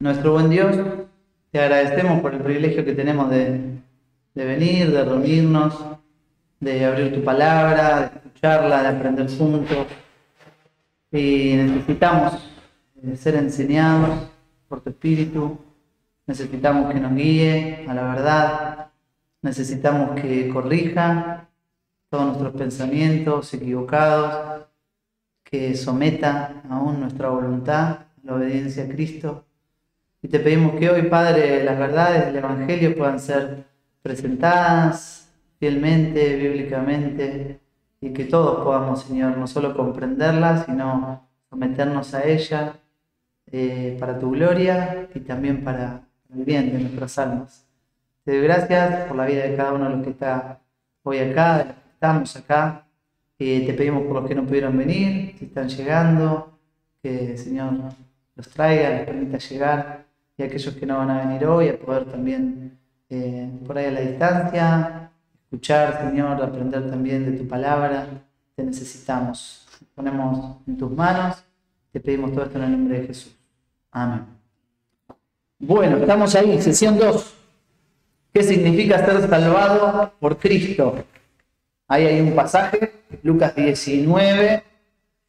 Nuestro buen Dios, te agradecemos por el privilegio que tenemos de venir, de reunirnos, de abrir tu palabra, de escucharla, de aprender juntos. Y necesitamos ser enseñados por tu Espíritu, necesitamos que nos guíe a la verdad, necesitamos que corrija todos nuestros pensamientos equivocados, que someta aún nuestra voluntad a la obediencia a Cristo. Y te pedimos que hoy, Padre, las verdades del Evangelio puedan ser presentadas fielmente, bíblicamente, y que todos podamos, Señor, no solo comprenderlas, sino someternos a ella para tu gloria y también para el bien de nuestras almas. Te doy gracias por la vida de cada uno de los que está hoy acá, de los que estamos acá. Te pedimos por los que no pudieron venir, si están llegando, que Señor los traiga, les permita llegar, y a aquellos que no van a venir hoy, a poder también por ahí a la distancia, escuchar, Señor, aprender también de tu palabra. Te necesitamos. Nos ponemos en tus manos, te pedimos todo esto en el nombre de Jesús. Amén. Bueno, estamos ahí, sesión 2. ¿Qué significa ser salvado por Cristo? Ahí hay un pasaje, Lucas 19,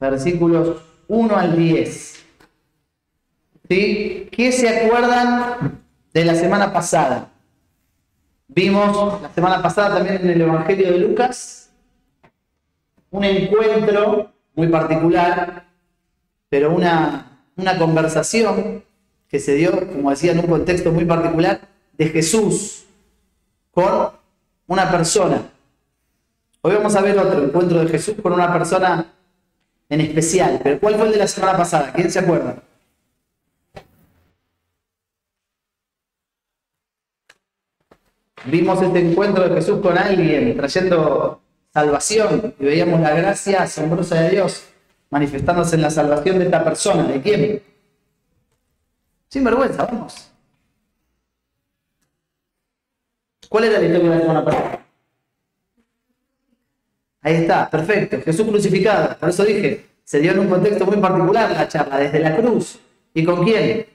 versículos 1 al 10. ¿Sí? ¿Qué se acuerdan de la semana pasada? Vimos la semana pasada también en el Evangelio de Lucas un encuentro muy particular, pero una conversación que se dio, como decía, en un contexto muy particular, de Jesús con una persona. Hoy vamos a ver otro encuentro de Jesús con una persona en especial. Pero ¿cuál fue el de la semana pasada? ¿Quién se acuerda? Vimos este encuentro de Jesús con alguien trayendo salvación y veíamos la gracia asombrosa de Dios manifestándose en la salvación de esta persona. ¿De quién? Sin vergüenza, vamos. ¿Cuál era la historia de la semana pasada? Ahí está, perfecto. Jesús crucificado. Por eso dije, se dio en un contexto muy particular la charla, desde la cruz. ¿Y con quién?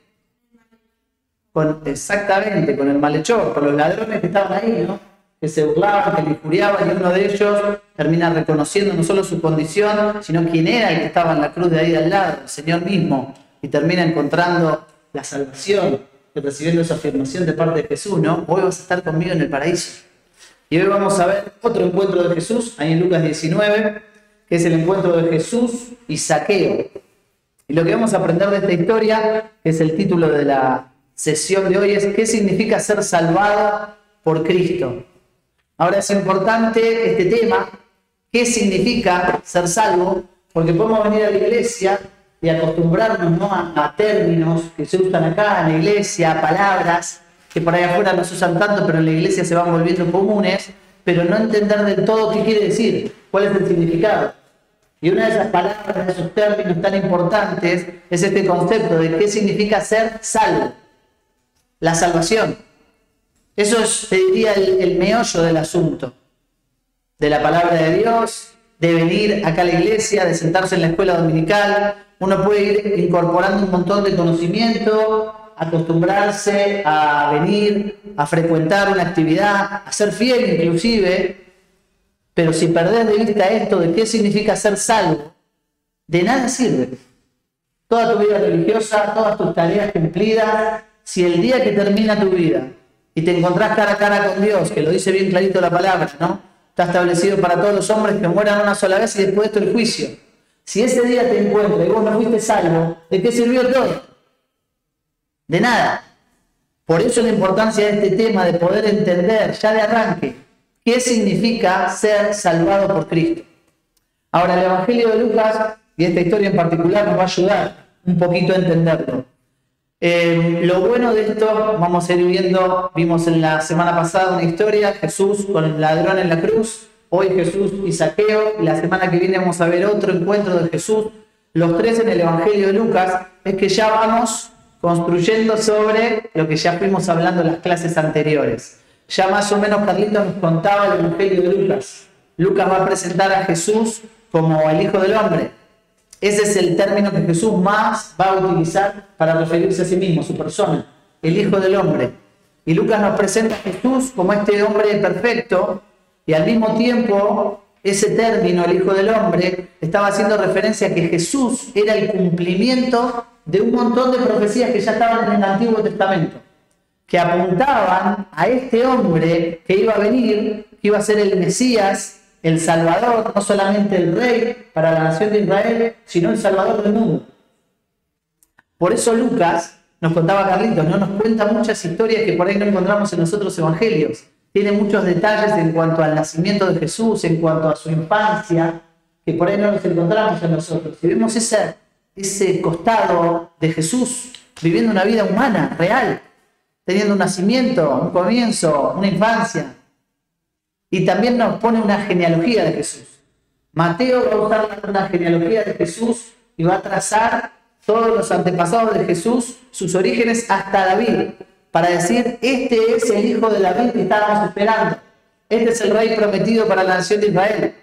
Exactamente, con el malhechor, con los ladrones que estaban ahí, ¿no? Que se burlaban, que le injuriaban, y uno de ellos termina reconociendo no solo su condición, sino quién era el que estaba en la cruz de ahí de al lado, el Señor mismo, y termina encontrando la salvación, y recibiendo esa afirmación de parte de Jesús, ¿no? Hoy vas a estar conmigo en el paraíso. Y hoy vamos a ver otro encuentro de Jesús, ahí en Lucas 19, que es el encuentro de Jesús y Zaqueo. Y lo que vamos a aprender de esta historia, que es el título de la sesión de hoy, es ¿qué significa ser salvado por Cristo? Ahora es importante este tema, ¿qué significa ser salvo? Porque podemos venir a la iglesia y acostumbrarnos, ¿no?, a términos que se usan acá en la iglesia, a palabras que por ahí afuera no se usan tanto, pero en la iglesia se van volviendo comunes, pero no entender del todo qué quiere decir, cuál es el significado. Y una de esas palabras, de esos términos tan importantes, es este concepto de qué significa ser salvo. La salvación. Eso es, te diría, el meollo del asunto. De la palabra de Dios, de venir acá a la iglesia, de sentarse en la escuela dominical. Uno puede ir incorporando un montón de conocimiento, acostumbrarse a venir, a frecuentar una actividad, a ser fiel inclusive, pero si perdés de vista esto de qué significa ser salvo, de nada sirve. Toda tu vida religiosa, todas tus tareas cumplidas, si el día que termina tu vida y te encontrás cara a cara con Dios, que lo dice bien clarito la palabra, ¿no? Está establecido para todos los hombres que mueran una sola vez y después de esto el juicio. Si ese día te encuentras y vos no fuiste salvo, ¿de qué sirvió todo? De nada. Por eso la importancia de este tema, de poder entender ya de arranque qué significa ser salvado por Cristo. Ahora, el Evangelio de Lucas, y esta historia en particular, nos va a ayudar un poquito a entenderlo. Lo bueno de esto, vamos a ir viendo, vimos en la semana pasada una historia, Jesús con el ladrón en la cruz, hoy Jesús y Zaqueo, y la semana que viene vamos a ver otro encuentro de Jesús, los tres en el Evangelio de Lucas, es que ya vamos construyendo sobre lo que ya fuimos hablando en las clases anteriores. Ya más o menos Carlitos nos contaba el Evangelio de Lucas. Lucas va a presentar a Jesús como el Hijo del Hombre. Ese es el término que Jesús más va a utilizar para referirse a sí mismo, a su persona, el Hijo del Hombre. Y Lucas nos presenta a Jesús como este hombre perfecto, y al mismo tiempo ese término, el Hijo del Hombre, estaba haciendo referencia a que Jesús era el cumplimiento de un montón de profecías que ya estaban en el Antiguo Testamento, que apuntaban a este hombre que iba a venir, que iba a ser el Mesías, el Salvador, no solamente el Rey para la nación de Israel, sino el Salvador del mundo. Por eso Lucas, nos contaba Carlitos, ¿no? Nos cuenta muchas historias que por ahí no encontramos en los otros evangelios. Tiene muchos detalles en cuanto al nacimiento de Jesús, en cuanto a su infancia, que por ahí no los encontramos en nosotros. Y vemos ese costado de Jesús viviendo una vida humana, real, teniendo un nacimiento, un comienzo, una infancia. Y también nos pone una genealogía de Jesús. Mateo va a usar una genealogía de Jesús y va a trazar todos los antepasados de Jesús, sus orígenes hasta David, para decir, este es el hijo de David que estábamos esperando. Este es el rey prometido para la nación de Israel.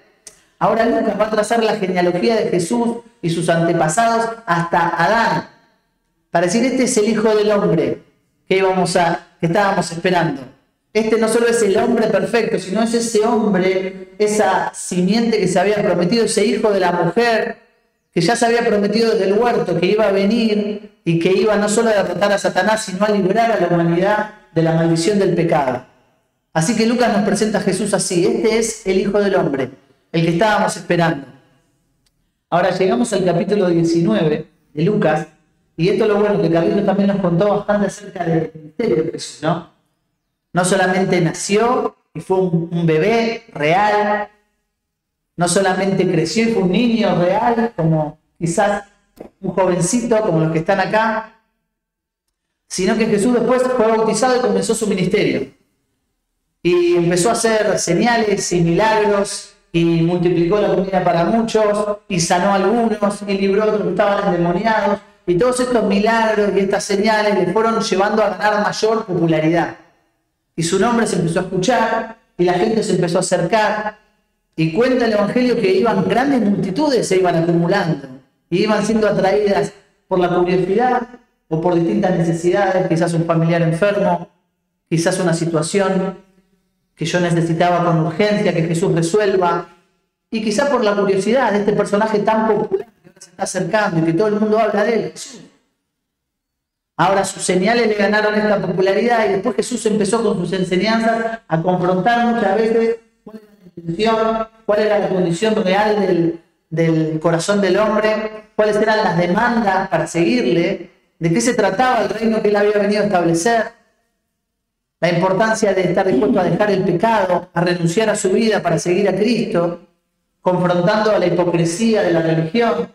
Ahora Lucas va a trazar la genealogía de Jesús y sus antepasados hasta Adán, para decir, este es el Hijo del Hombre que estábamos esperando. Este no solo es el hombre perfecto, sino es ese hombre, esa simiente que se había prometido, ese hijo de la mujer, que ya se había prometido desde el huerto, que iba a venir y que iba no solo a derrotar a Satanás, sino a librar a la humanidad de la maldición del pecado. Así que Lucas nos presenta a Jesús así, este es el Hijo del Hombre, el que estábamos esperando. Ahora llegamos al capítulo 19 de Lucas, y esto es lo bueno, que Carlitos también nos contó bastante acerca del misterio de Jesús, ¿no? No solamente nació y fue un bebé real, no solamente creció y fue un niño real, como quizás un jovencito, como los que están acá, sino que Jesús después fue bautizado y comenzó su ministerio. Y empezó a hacer señales y milagros, y multiplicó la comida para muchos, y sanó a algunos, y libró a otros que estaban endemoniados. Y todos estos milagros y estas señales le fueron llevando a ganar mayor popularidad. Y su nombre se empezó a escuchar, y la gente se empezó a acercar. Y cuenta el Evangelio que iban grandes multitudes, se iban acumulando, y iban siendo atraídas por la curiosidad o por distintas necesidades, quizás un familiar enfermo, quizás una situación que yo necesitaba con urgencia que Jesús resuelva, y quizás por la curiosidad de este personaje tan popular que ahora se está acercando y que todo el mundo habla de él, Jesús. Ahora sus señales le ganaron esta popularidad, y después Jesús empezó con sus enseñanzas a confrontar muchas veces cuál era la condición real del corazón del hombre, cuáles eran las demandas para seguirle, de qué se trataba el reino que él había venido a establecer, la importancia de estar dispuesto a dejar el pecado, a renunciar a su vida para seguir a Cristo, confrontando a la hipocresía de la religión,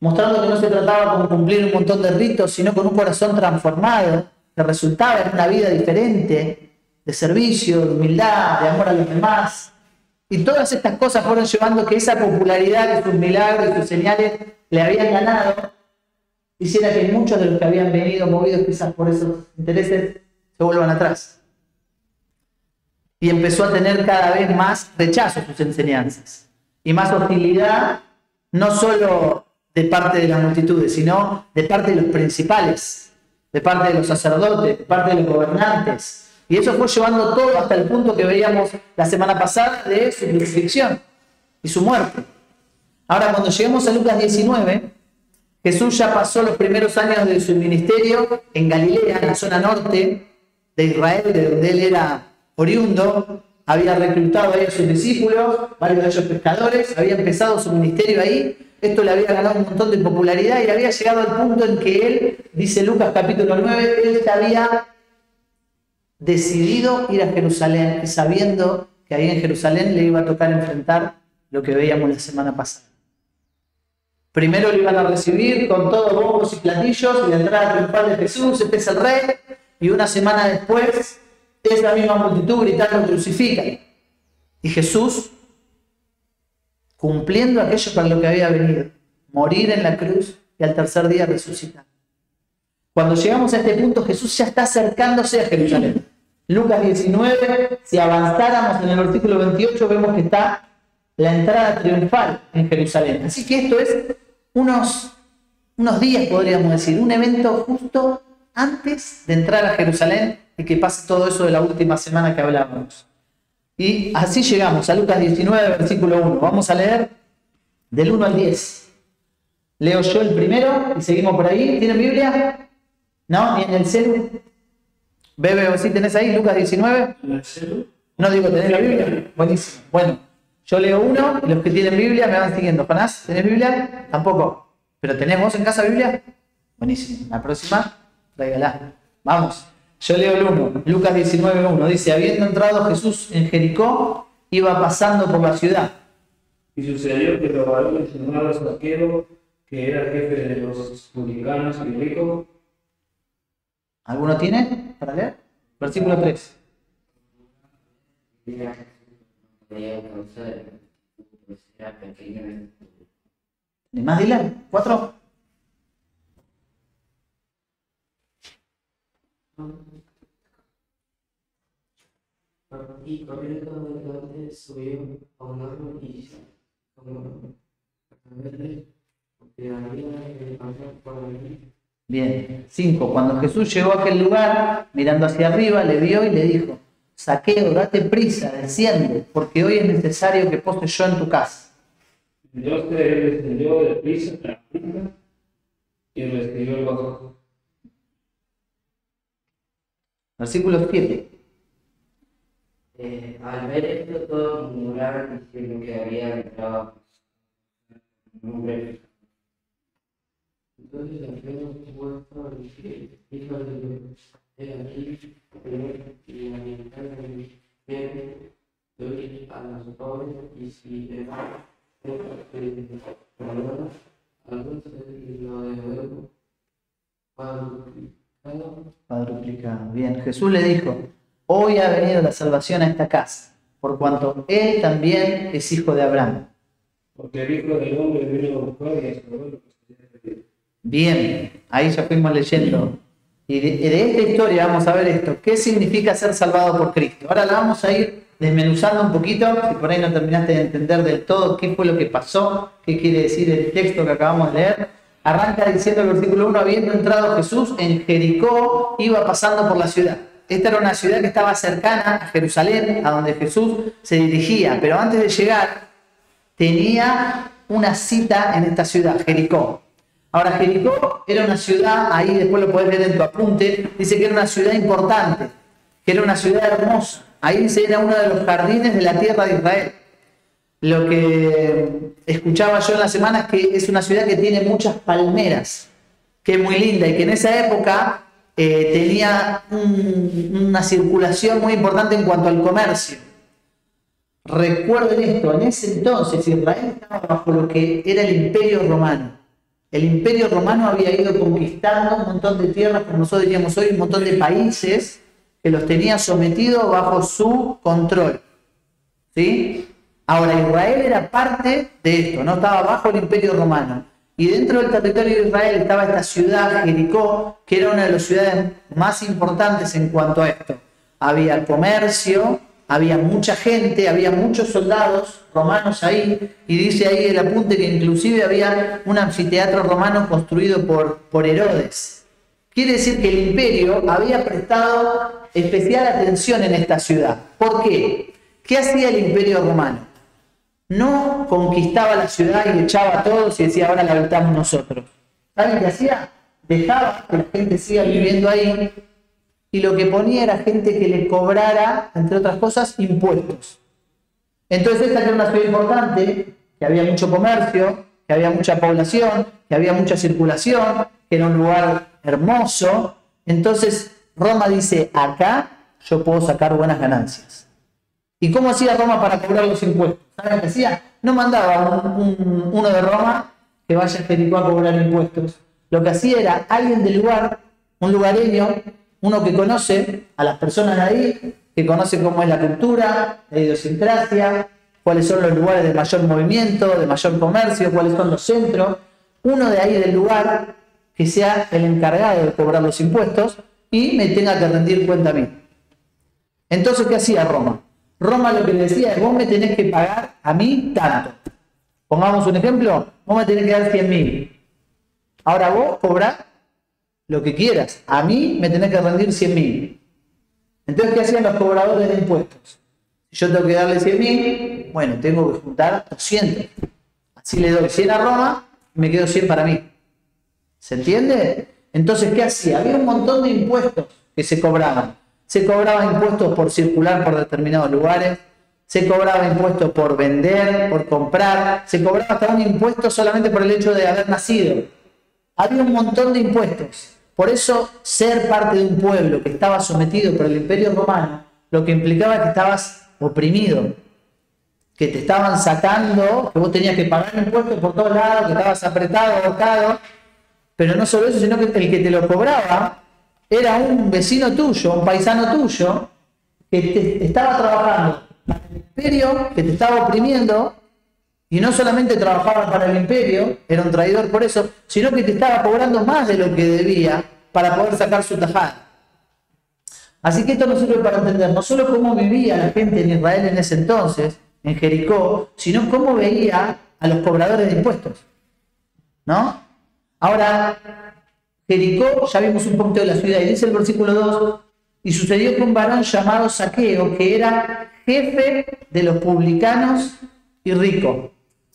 mostrando que no se trataba con cumplir un montón de ritos, sino con un corazón transformado, que resultaba en una vida diferente, de servicio, de humildad, de amor a los demás. Y todas estas cosas fueron llevando que esa popularidad que sus milagros y sus señales le habían ganado, hiciera que muchos de los que habían venido movidos quizás por esos intereses se vuelvan atrás. Y empezó a tener cada vez más rechazo a sus enseñanzas y más hostilidad, no solo de parte de las multitudes, sino de parte de los principales, de parte de los sacerdotes, de parte de los gobernantes. Y eso fue llevando todo hasta el punto que veíamos la semana pasada de su crucifixión y su muerte. Ahora, cuando lleguemos a Lucas 19, Jesús ya pasó los primeros años de su ministerio en Galilea, en la zona norte de Israel, de donde él era oriundo. Había reclutado ahí a sus discípulos, varios de ellos pescadores, había empezado su ministerio ahí. Esto le había ganado un montón de popularidad y había llegado al punto en que él, dice Lucas capítulo 9, él ya había decidido ir a Jerusalén, y sabiendo que ahí en Jerusalén le iba a tocar enfrentar lo que veíamos la semana pasada. Primero lo iban a recibir con todos bombos y platillos, y la entrada triunfal de Jesús, este es el rey, y una semana después, esa misma multitud gritando crucifican. Y Jesús, cumpliendo aquello para lo que había venido, morir en la cruz y al tercer día resucitar. Cuando llegamos a este punto, Jesús ya está acercándose a Jerusalén. Lucas 19, si avanzáramos en el versículo 28, vemos que está la entrada triunfal en Jerusalén. Así que esto es unos días, podríamos decir, un evento justo antes de entrar a Jerusalén y que pase todo eso de la última semana que hablábamos. Y así llegamos a Lucas 19, versículo 1. Vamos a leer del 1 al 10. Leo yo el primero y seguimos por ahí. ¿Tienen Biblia? ¿No? ¿Ni en el celu? Bebe, ¿o sí tenés ahí Lucas 19? ¿En el celu? No digo, ¿tenés la Biblia? Buenísimo. Bueno, yo leo uno y los que tienen Biblia me van siguiendo. Jonás, ¿tenés Biblia? Tampoco. ¿Pero tenés vos en casa Biblia? Buenísimo. La próxima, tráigala. Vamos. Yo leo el 1. Lucas 19, 1. Dice, habiendo entrado Jesús en Jericó, iba pasando por la ciudad. Y sucedió que los varones llamados Zaqueo, que era el jefe de los publicanos y ricos. ¿Alguno tiene para leer? Versículo 3. ¿Ni más, Dylan? 4. Y corriendo adelante subió a una rodilla, como a verle, porque había que pasar por ahí. Bien. 5. Cuando Jesús llegó a aquel lugar, mirando hacia arriba, le vio y le dijo, Zaqueo, date prisa, desciende, porque hoy es necesario que pose yo en tu casa. Entonces él descendió de prisa a la prisa y recibió el bajo. Versículo 7. Al ver esto, todos murmuraron diciendo que había entrado un hombre. Entonces Alfredo puesto a decir, hijo de Dios, he aquí, y la mitad de mi bien doy a los pobres, y si de perdona, entonces lo devuelvo Cuadruplicado. Bien. Jesús le dijo, hoy ha venido la salvación a esta casa, por cuanto él también es hijo de Abraham. Porque el Hijo del Hombre vino a buscar y a salvar lo que se había perdido. Bien, ahí ya fuimos leyendo. Y de esta historia vamos a ver esto. ¿Qué significa ser salvado por Cristo? Ahora la vamos a ir desmenuzando un poquito. Si por ahí no terminaste de entender del todo qué fue lo que pasó, qué quiere decir el texto que acabamos de leer. Arranca diciendo el versículo 1, habiendo entrado Jesús en Jericó, iba pasando por la ciudad. Esta era una ciudad que estaba cercana a Jerusalén, a donde Jesús se dirigía. Pero antes de llegar, tenía una cita en esta ciudad, Jericó. Ahora, Jericó era una ciudad, ahí después lo podés ver en tu apunte, dice que era una ciudad importante, que era una ciudad hermosa. Ahí dice era uno de los jardines de la tierra de Israel. Lo que escuchaba yo en la semana es que es una ciudad que tiene muchas palmeras, que es muy linda y que en esa época tenía una circulación muy importante en cuanto al comercio. Recuerden esto, en ese entonces Israel estaba bajo lo que era el Imperio Romano. El Imperio Romano había ido conquistando un montón de tierras, como nosotros diríamos hoy, un montón de países que los tenía sometidos bajo su control. ¿Sí? Ahora, Israel era parte de esto, no estaba bajo el Imperio Romano. Y dentro del territorio de Israel estaba esta ciudad, Jericó, que era una de las ciudades más importantes en cuanto a esto. Había comercio, había mucha gente, había muchos soldados romanos ahí, y dice ahí el apunte que inclusive había un anfiteatro romano construido por Herodes. Quiere decir que el imperio había prestado especial atención en esta ciudad. ¿Por qué? ¿Qué hacía el imperio romano? No conquistaba la ciudad y echaba a todos y decía ahora la habitamos nosotros. ¿Saben qué hacía? Dejaba que la gente siga viviendo ahí y lo que ponía era gente que le cobrara, entre otras cosas, impuestos. Entonces esta era una ciudad importante, que había mucho comercio, que había mucha población, que había mucha circulación, que era un lugar hermoso. Entonces Roma dice, acá yo puedo sacar buenas ganancias. ¿Y cómo hacía Roma para cobrar los impuestos? ¿Saben qué hacía? No mandaba uno de Roma que vaya a Jericó a cobrar impuestos. Lo que hacía era alguien del lugar, un lugareño, uno que conoce a las personas de ahí, que conoce cómo es la cultura, la idiosincrasia, cuáles son los lugares de mayor movimiento, de mayor comercio, cuáles son los centros. Uno de ahí del lugar que sea el encargado de cobrar los impuestos y me tenga que rendir cuenta a mí. Entonces, ¿qué hacía Roma? Roma lo que le decía es, vos me tenés que pagar a mí tanto. Pongamos un ejemplo, vos me tenés que dar 100.000. Ahora vos cobrás lo que quieras. A mí me tenés que rendir 100.000. Entonces, ¿qué hacían los cobradores de impuestos? Si yo tengo que darle 100.000, bueno, tengo que juntar 200. Así le doy 100 a Roma y me quedo 100 para mí. ¿Se entiende? Entonces, ¿qué hacía? Había un montón de impuestos que se cobraban. Se cobraban impuestos por circular por determinados lugares, se cobraba impuestos por vender, por comprar, se cobraba hasta un impuesto solamente por el hecho de haber nacido. Había un montón de impuestos. Por eso, ser parte de un pueblo que estaba sometido por el Imperio Romano, lo que implicaba que estabas oprimido, que te estaban sacando, que vos tenías que pagar impuestos por todos lados, que estabas apretado, ahorcado. Pero no solo eso, sino que el que te lo cobraba era un vecino tuyo, un paisano tuyo, que te estaba trabajando para el imperio, que te estaba oprimiendo, y no solamente trabajaba para el imperio, era un traidor por eso, sino que te estaba cobrando más de lo que debía para poder sacar su tajada. Así que esto nos sirve para entender no solo cómo vivía la gente en Israel en ese entonces, en Jericó, sino cómo veía a los cobradores de impuestos. ¿No? Ahora, Jericó, ya vimos un poquito de la ciudad, y dice el versículo 2, y sucedió que un varón llamado Zaqueo, que era jefe de los publicanos y rico.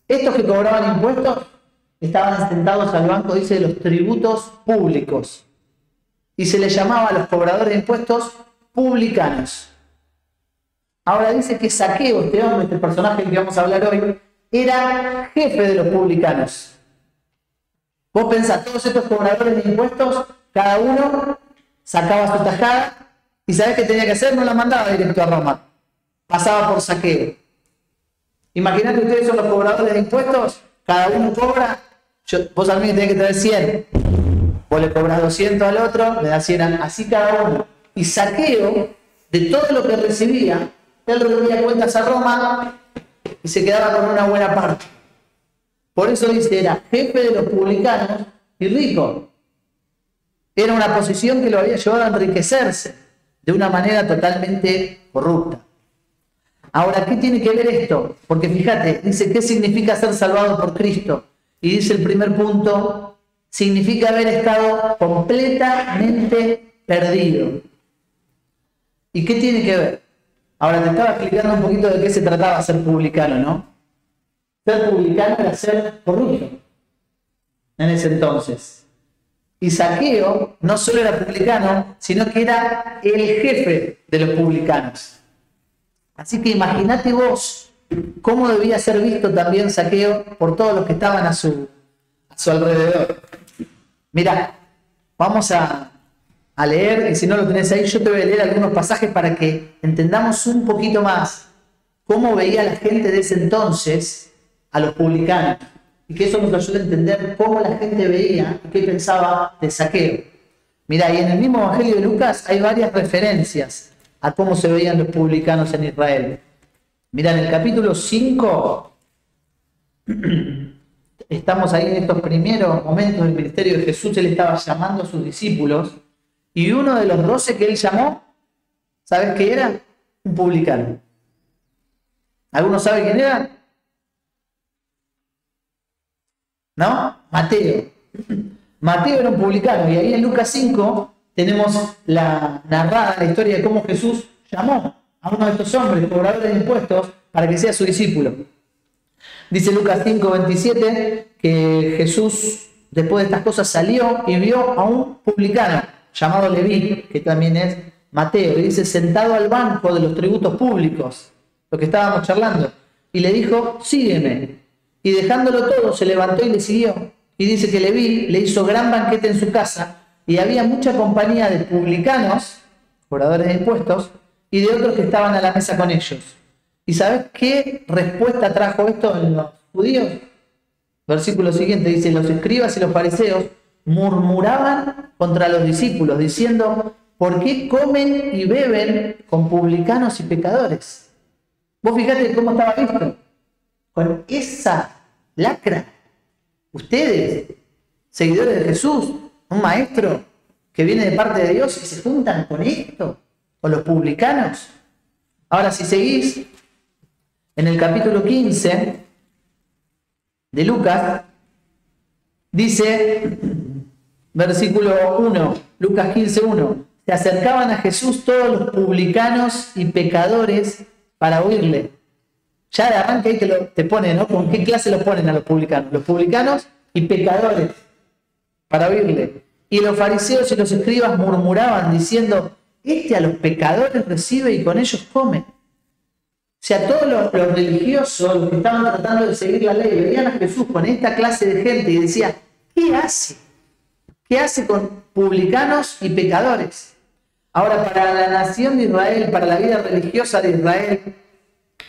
Estos que cobraban impuestos estaban sentados al banco, dice, de los tributos públicos. Y se les llamaba a los cobradores de impuestos publicanos. Ahora dice que Zaqueo, este hombre, este personaje que vamos a hablar hoy, era jefe de los publicanos. Vos pensás, todos estos cobradores de impuestos, cada uno sacaba su tajada y ¿sabés qué tenía que hacer? No la mandaba directo a Roma. Pasaba por Zaqueo. Imaginate ustedes son los cobradores de impuestos, cada uno cobra, vos al menos tenés que traer 100. Vos le cobras 200 al otro, le das 100 así cada uno. Y Zaqueo, de todo lo que recibía, él rendía cuentas a Roma y se quedaba con una buena parte. Por eso dice, era jefe de los publicanos y rico. Era una posición que lo había llevado a enriquecerse de una manera totalmente corrupta. Ahora, ¿qué tiene que ver esto? Porque fíjate, dice, ¿qué significa ser salvado por Cristo? Y dice el primer punto, significa haber estado completamente perdido. ¿Y qué tiene que ver? Ahora, te estaba explicando un poquito de qué se trataba ser publicano, ¿no? Ser publicano era ser corrupto en ese entonces. Y Zaqueo no solo era publicano, sino que era el jefe de los publicanos. Así que imagínate vos cómo debía ser visto también Zaqueo por todos los que estaban a su alrededor. Mirá, vamos a leer, y si no lo tenés ahí, yo te voy a leer algunos pasajes para que entendamos un poquito más cómo veía la gente de ese entonces a los publicanos, y que eso nos ayude a entender cómo la gente veía y qué pensaba de Zaqueo. Mirá, y en el mismo Evangelio de Lucas hay varias referencias a cómo se veían los publicanos en Israel. Mirá, en el capítulo 5, estamos ahí en estos primeros momentos del ministerio de Jesús. Él estaba llamando a sus discípulos, y uno de los 12 que él llamó, ¿sabes qué era? Un publicano. ¿Alguno sabe quién era? ¿No? Mateo. Mateo era un publicano, y ahí en Lucas 5 tenemos narrada la historia de cómo Jesús llamó a uno de estos hombres, cobradores de impuestos, para que sea su discípulo. Dice Lucas 5:27 que Jesús, después de estas cosas, salió y vio a un publicano llamado Leví, que también es Mateo, y dice, sentado al banco de los tributos públicos, lo que estábamos charlando, y le dijo, sígueme. Y dejándolo todo, se levantó y le siguió. Y dice que Leví le hizo gran banquete en su casa, y había mucha compañía de publicanos, cobradores de impuestos, y de otros que estaban a la mesa con ellos. ¿Y sabes qué respuesta trajo esto en los judíos? Versículo siguiente dice, los escribas y los fariseos murmuraban contra los discípulos, diciendo, ¿por qué comen y beben con publicanos y pecadores? Vos fijate cómo estaba visto. Con esa lacra. Ustedes, seguidores de Jesús, un maestro que viene de parte de Dios, y se juntan con esto, con los publicanos. Ahora, si seguís en el capítulo 15, de Lucas, dice, versículo 1, Lucas 15:1, se acercaban a Jesús todos los publicanos y pecadores para oírle. Ya de arranque ahí te pone, ¿no? ¿Con qué clase los ponen a los publicanos? Los publicanos y pecadores para oírle. Y los fariseos y los escribas murmuraban diciendo, este a los pecadores recibe y con ellos come. O sea, todos los religiosos, los que estaban tratando de seguir la ley, veían a Jesús con esta clase de gente y decían, ¿qué hace? ¿Qué hace con publicanos y pecadores? Ahora, para la nación de Israel, para la vida religiosa de Israel,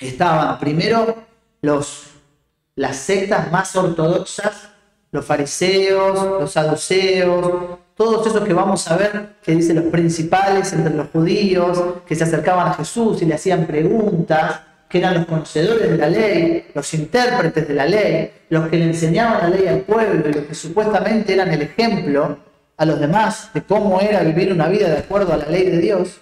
estaban primero las sectas más ortodoxas, los fariseos, los saduceos, todos esos que vamos a ver, que dicen los principales entre los judíos, que se acercaban a Jesús y le hacían preguntas, que eran los conocedores de la ley, los intérpretes de la ley, los que le enseñaban la ley al pueblo y los que supuestamente eran el ejemplo a los demás de cómo era vivir una vida de acuerdo a la ley de Dios.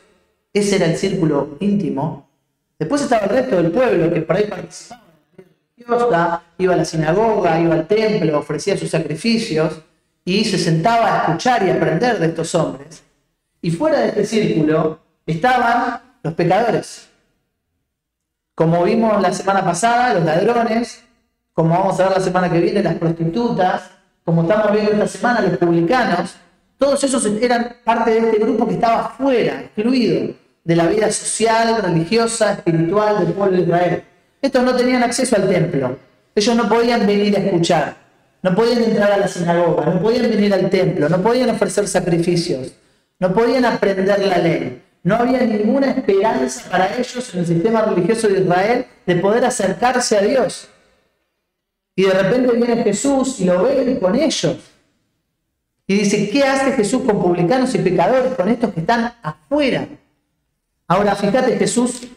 Ese era el círculo íntimo. Después estaba el resto del pueblo que por ahí participaba en la religiosa, iba a la sinagoga, iba al templo, ofrecía sus sacrificios y se sentaba a escuchar y aprender de estos hombres. Y fuera de este círculo estaban los pecadores. Como vimos la semana pasada, los ladrones, como vamos a ver la semana que viene, las prostitutas, como estamos viendo esta semana, los publicanos, todos esos eran parte de este grupo que estaba fuera, excluido de la vida social, religiosa, espiritual del pueblo de Israel. Estos no tenían acceso al templo. Ellos no podían venir a escuchar, no podían entrar a la sinagoga, no podían venir al templo, no podían ofrecer sacrificios, no podían aprender la ley. No había ninguna esperanza para ellos en el sistema religioso de Israel de poder acercarse a Dios. Y de repente viene Jesús y lo ven con ellos. Y dice, ¿qué hace Jesús con publicanos y pecadores, con estos que están afuera? Ahora, fíjate, Jesús,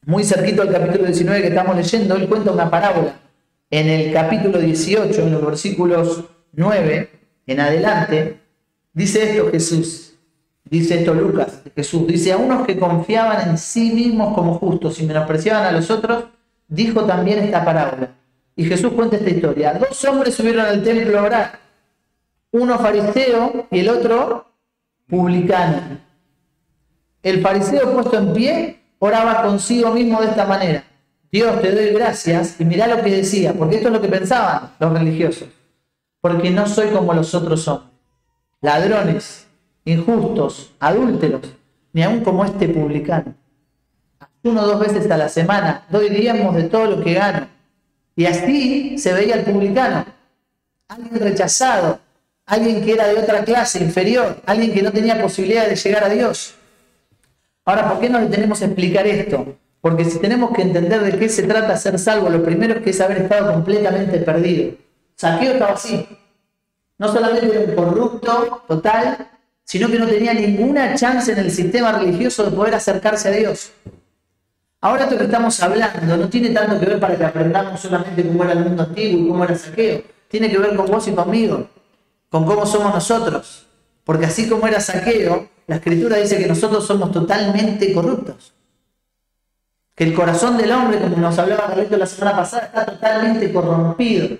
muy cerquito al capítulo 19 que estamos leyendo, él cuenta una parábola. En el capítulo 18, en los versículos 9 en adelante, dice esto Jesús. Dice esto Lucas, Jesús, dice, a unos que confiaban en sí mismos como justos y menospreciaban a los otros, dijo también esta parábola. Y Jesús cuenta esta historia. 2 hombres subieron al templo a orar, uno fariseo y el otro publicano. El fariseo puesto en pie oraba consigo mismo de esta manera. Dios, te doy gracias, y mirá lo que decía, porque esto es lo que pensaban los religiosos. Porque no soy como los otros hombres, ladrones, injustos, adúlteros, ni aun como este publicano. Ayuno 2 veces a la semana, doy diezmos de todo lo que gano. Y así se veía el publicano, alguien rechazado, alguien que era de otra clase, inferior, alguien que no tenía posibilidad de llegar a Dios. Ahora, ¿por qué no le tenemos que explicar esto? Porque si tenemos que entender de qué se trata ser salvo, lo primero es que es haber estado completamente perdido. Zaqueo estaba así. No solamente era un corrupto total, sino que no tenía ninguna chance en el sistema religioso de poder acercarse a Dios. Ahora esto que estamos hablando no tiene tanto que ver para que aprendamos solamente cómo era el mundo antiguo y cómo era Zaqueo. Tiene que ver con vos y conmigo, con cómo somos nosotros. Porque así como era Zaqueo, la Escritura dice que nosotros somos totalmente corruptos. Que el corazón del hombre, como nos hablaba Carlito la semana pasada, está totalmente corrompido.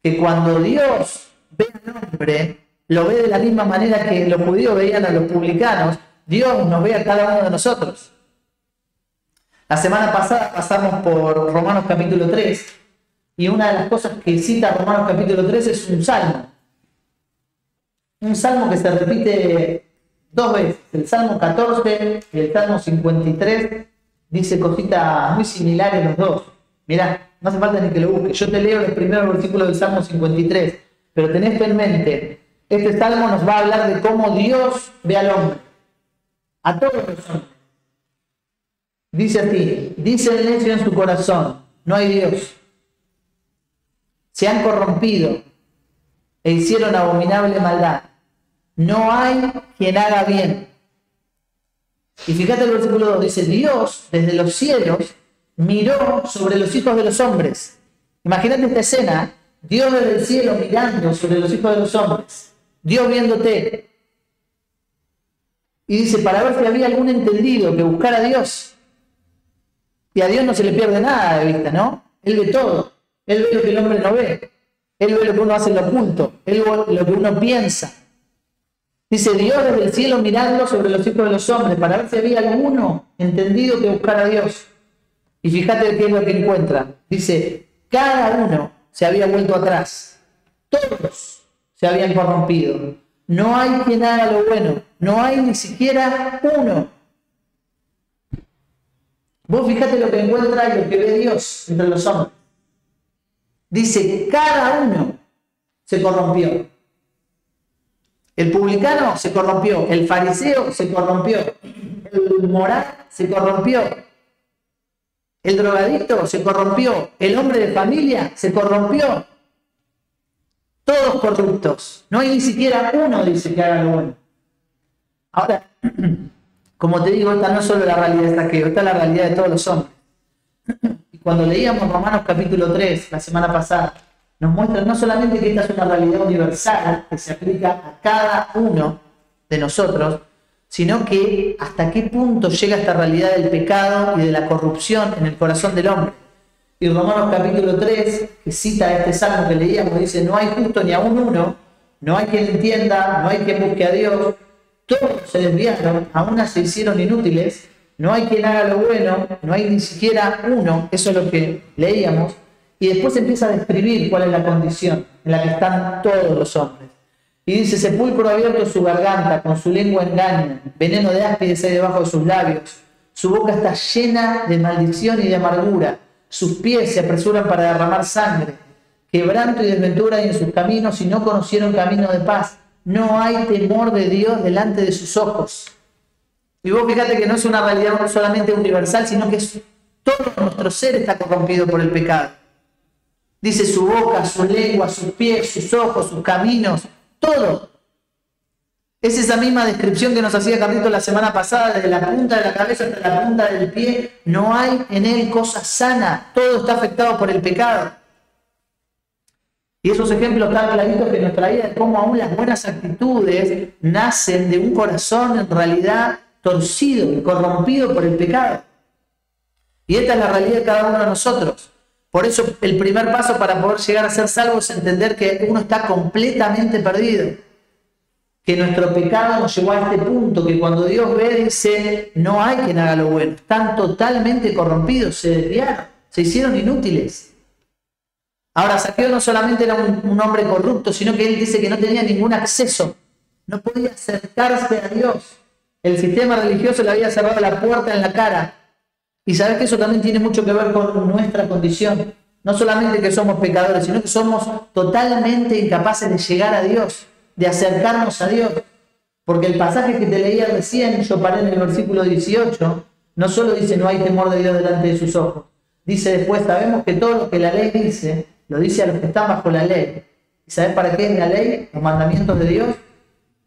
Que cuando Dios ve al hombre, lo ve de la misma manera que los judíos veían a los publicanos, Dios nos ve a cada uno de nosotros. La semana pasada pasamos por Romanos capítulo 3, y una de las cosas que cita Romanos capítulo 3 es un salmo. Un salmo que se repite 2 veces, el Salmo 14 y el Salmo 53, dice cositas muy similares los dos. Mirá, no hace falta ni que lo busques. Yo te leo los primeros versículos del Salmo 53, pero tenés en mente, este salmo nos va a hablar de cómo Dios ve al hombre, a todos los hombres. Dice así, dice el necio en su corazón, no hay Dios. Se han corrompido e hicieron abominable maldad. No hay quien haga bien. Y fíjate el versículo 2, dice, Dios desde los cielos miró sobre los hijos de los hombres. Imagínate esta escena, Dios desde el cielo mirando sobre los hijos de los hombres, Dios viéndote. Y dice, para ver si había algún entendido que buscara a Dios. Y a Dios no se le pierde nada de vista, ¿no? Él ve todo. Él ve lo que el hombre no ve. Él ve lo que uno hace en lo oculto. Él ve lo que uno piensa. Dice, Dios desde el cielo mirando sobre los hijos de los hombres para ver si había alguno entendido que buscara a Dios. Y fíjate qué es lo que encuentra. Dice, cada uno se había vuelto atrás. Todos se habían corrompido. No hay quien haga lo bueno. No hay ni siquiera uno. Vos fíjate lo que encuentra y lo que ve Dios entre los hombres. Dice, cada uno se corrompió. El publicano se corrompió, el fariseo se corrompió, el moral se corrompió, el drogadicto se corrompió, el hombre de familia se corrompió. Todos corruptos. No hay ni siquiera uno, dice, que haga lo bueno. Ahora, como te digo, esta no es solo la realidad de Zaqueo, esta es la realidad de todos los hombres. Y cuando leíamos Romanos capítulo 3, la semana pasada, nos muestra no solamente que esta es una realidad universal que se aplica a cada uno de nosotros, sino que hasta qué punto llega esta realidad del pecado y de la corrupción en el corazón del hombre. Y Romanos capítulo 3, que cita este salmo que leíamos, dice, no hay justo ni aún uno, no hay quien entienda, no hay quien busque a Dios, todos se desviaron, aún se hicieron inútiles, no hay quien haga lo bueno, no hay ni siquiera uno, eso es lo que leíamos. Y después empieza a describir cuál es la condición en la que están todos los hombres. Y dice, sepulcro abierto su garganta, con su lengua engaña, veneno de áspides hay debajo de sus labios, su boca está llena de maldición y de amargura, sus pies se apresuran para derramar sangre, quebranto y desventura hay en sus caminos y no conocieron camino de paz. No hay temor de Dios delante de sus ojos. Y vos fíjate que no es una realidad no solamente universal, sino que todo nuestro ser está corrompido por el pecado. Dice su boca, su lengua, sus pies, sus ojos, sus caminos, todo. Es esa misma descripción que nos hacía Carlito la semana pasada, desde la punta de la cabeza hasta la punta del pie. No hay en él cosa sana, todo está afectado por el pecado. Y esos ejemplos tan claritos que nos traía de cómo aún las buenas actitudes nacen de un corazón en realidad torcido y corrompido por el pecado. Y esta es la realidad de cada uno de nosotros. Por eso el primer paso para poder llegar a ser salvo es entender que uno está completamente perdido. Que nuestro pecado nos llevó a este punto, que cuando Dios ve, dice, no hay quien haga lo bueno. Están totalmente corrompidos, se desviaron, se hicieron inútiles. Ahora, Zaqueo no solamente era un hombre corrupto, sino que él dice que no tenía ningún acceso. No podía acercarse a Dios. El sistema religioso le había cerrado la puerta en la cara. Y sabes que eso también tiene mucho que ver con nuestra condición. No solamente que somos pecadores, sino que somos totalmente incapaces de llegar a Dios, de acercarnos a Dios. Porque el pasaje que te leía recién, yo paré en el versículo 18, no solo dice no hay temor de Dios delante de sus ojos. Dice después, sabemos que todo lo que la ley dice, lo dice a los que están bajo la ley. ¿Y sabes para qué es la ley? Los mandamientos de Dios.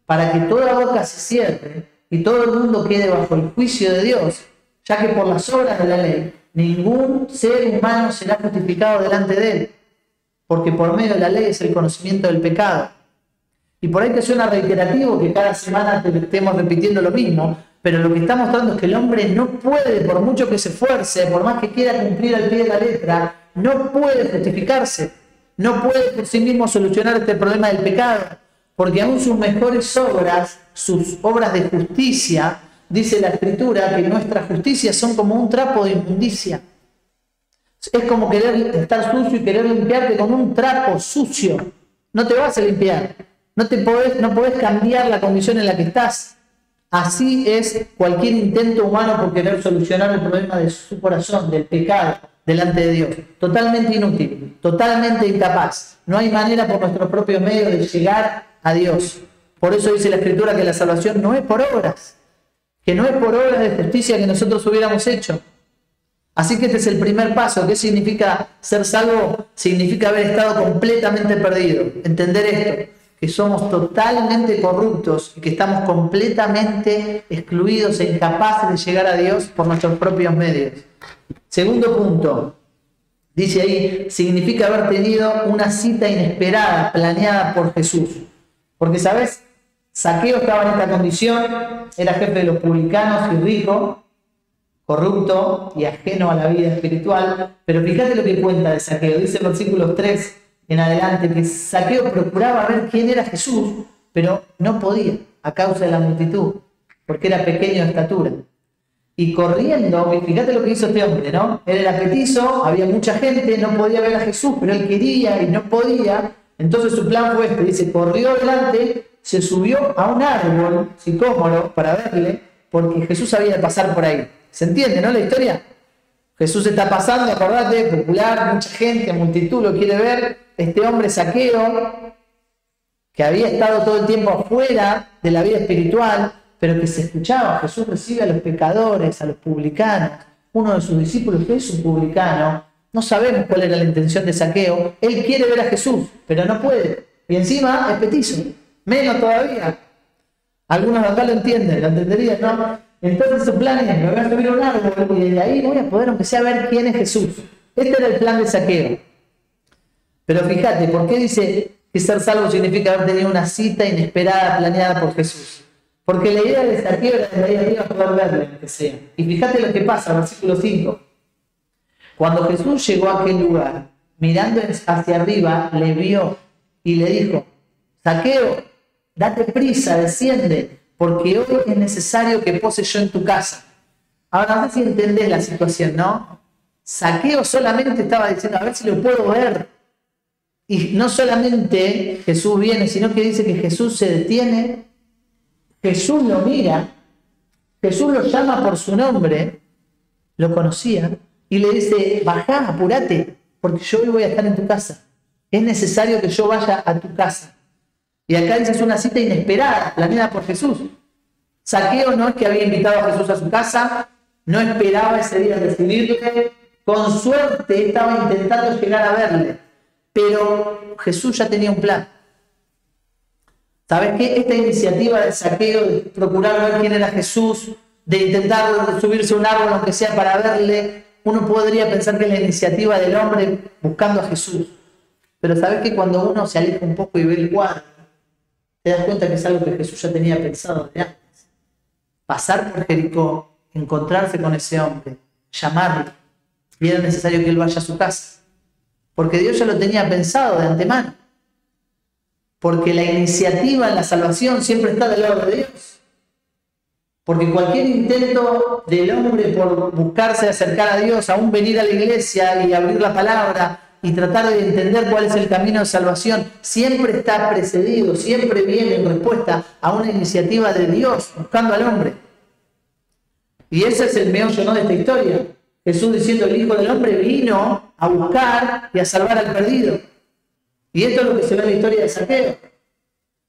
Para que toda boca se cierre y todo el mundo quede bajo el juicio de Dios. Ya que por las obras de la ley, ningún ser humano será justificado delante de él, porque por medio de la ley es el conocimiento del pecado. Y por ahí te suena reiterativo que cada semana te estemos repitiendo lo mismo, pero lo que está mostrando es que el hombre no puede, por mucho que se esfuerce, por más que quiera cumplir al pie de la letra, no puede justificarse, no puede por sí mismo solucionar este problema del pecado, porque aún sus mejores obras, sus obras de justicia, dice la Escritura que nuestras justicias son como un trapo de inmundicia. Es como querer estar sucio y querer limpiarte con un trapo sucio. No te vas a limpiar. No podés cambiar la condición en la que estás. Así es cualquier intento humano por querer solucionar el problema de su corazón, del pecado, delante de Dios. Totalmente inútil, totalmente incapaz. No hay manera por nuestros propios medios de llegar a Dios. Por eso dice la Escritura que la salvación no es por obras. Que no es por obras de justicia que nosotros hubiéramos hecho. Así que este es el primer paso. ¿Qué significa ser salvo? Significa haber estado completamente perdido. Entender esto, que somos totalmente corruptos y que estamos completamente excluidos e incapaces de llegar a Dios por nuestros propios medios. Segundo punto, dice ahí, significa haber tenido una cita inesperada, planeada por Jesús. Porque, ¿sabes? Zaqueo estaba en esta condición, era jefe de los publicanos y rico, corrupto y ajeno a la vida espiritual. Pero fíjate lo que cuenta de Zaqueo. Dice en versículos 3 en adelante que Zaqueo procuraba ver quién era Jesús, pero no podía a causa de la multitud, porque era pequeño de estatura. Y corriendo, fíjate lo que hizo este hombre, ¿no? Él era petizo, había mucha gente, no podía ver a Jesús, pero él quería y no podía. Entonces su plan fue este, dice, corrió delante, se subió a un árbol sicómoro para verle, porque Jesús había de pasar por ahí. ¿Se entiende, no, la historia? Jesús está pasando, acordate, popular, mucha gente, multitud lo quiere ver. Este hombre Zaqueo, que había estado todo el tiempo afuera de la vida espiritual, pero que se escuchaba, Jesús recibe a los pecadores, a los publicanos. Uno de sus discípulos, que es un publicano, no sabemos cuál era la intención de Zaqueo. Él quiere ver a Jesús, pero no puede. Y encima es petizo, menos todavía. Algunos de acá lo entienden, lo entenderían, ¿no? Entonces su plan es, me voy a subir a un árbol y desde ahí voy a poder, aunque sea, ver quién es Jesús. Este era el plan de Zaqueo. Pero fíjate, ¿por qué dice que ser salvo significa haber tenido una cita inesperada planeada por Jesús? Porque la idea de Zaqueo era desde ahí arriba poder verle, aunque sea. Y fíjate lo que pasa, versículo 5. Cuando Jesús llegó a aquel lugar, mirando hacia arriba, le vio y le dijo, Zaqueo, date prisa, desciende, porque hoy es necesario que pose yo en tu casa. Ahora no sé si entendés la situación, ¿no? Zaqueo solamente estaba diciendo, a ver si lo puedo ver. Y no solamente Jesús viene, sino que dice que Jesús se detiene, Jesús lo mira, Jesús lo llama por su nombre, lo conocía, y le dice, bajá, apurate, porque yo hoy voy a estar en tu casa. Es necesario que yo vaya a tu casa. Y acá dice, es una cita inesperada, planeada por Jesús. Zaqueo no es que había invitado a Jesús a su casa, no esperaba ese día recibirle, con suerte estaba intentando llegar a verle, pero Jesús ya tenía un plan. ¿Sabes qué? Esta iniciativa de Zaqueo, de procurar ver quién era Jesús, de intentar subirse a un árbol aunque sea para verle, uno podría pensar que es la iniciativa del hombre buscando a Jesús. Pero ¿sabes qué? Cuando uno se aleja un poco y ve el cuadro, te das cuenta que es algo que Jesús ya tenía pensado de antes. Pasar por Jericó, encontrarse con ese hombre, llamarlo, y era necesario que él vaya a su casa. Porque Dios ya lo tenía pensado de antemano. Porque la iniciativa en la salvación siempre está del lado de Dios. Porque cualquier intento del hombre por buscarse acercar a Dios, aún venir a la iglesia y abrir la palabra y tratar de entender cuál es el camino de salvación, siempre está precedido, siempre viene en respuesta a una iniciativa de Dios buscando al hombre. Y ese es el meollo, ¿no?, de esta historia. Jesús diciendo, el Hijo del Hombre vino a buscar y a salvar al perdido. Y esto es lo que se ve en la historia de Zaqueo.